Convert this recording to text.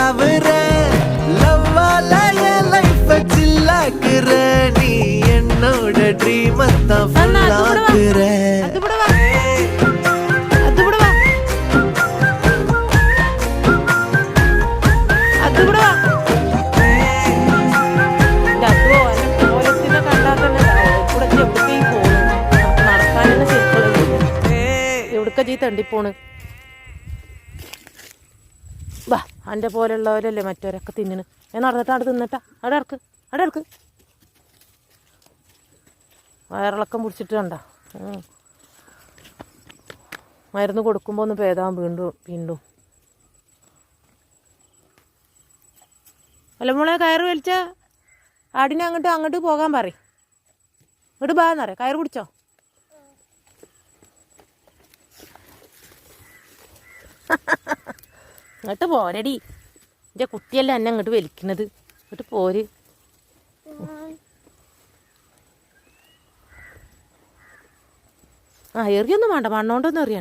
ஆவுற லவ்வால என் life சில்லாக்குற நீ என்னோட dream தான் ஃபுல்லாக்குற തണ്ടിപ്പോണ് വാ എൻ്റെ പോലെയുള്ളവരല്ലേ മറ്റവരൊക്കെ തിന്നണ് ഞാൻ നടന്നിട്ട് അവിടെ തിന്നിട്ടാ അവിടെ ഇറക്ക് വയറിളക്കം പിടിച്ചിട്ട് കണ്ട മരുന്ന് കൊടുക്കുമ്പോൾ ഒന്ന് ഭേദാവും വീണ്ടും അല്ല മോളെ കയറ് വലിച്ച ആടിനെ അങ്ങോട്ട് പോകാൻ പറ ഇങ്ങോട്ട് ബാന്നറിയാം കയറ് പിടിച്ചോ ഇങ്ങോട്ട് പോരടി എൻ്റെ കുട്ടിയല്ല എന്നെ അങ്ങോട്ട് വലിക്കുന്നത് ഇങ്ങോട്ട് പോര് എറിയൊന്നും വേണ്ട മണ്ണോണ്ടൊന്നും എറിയണം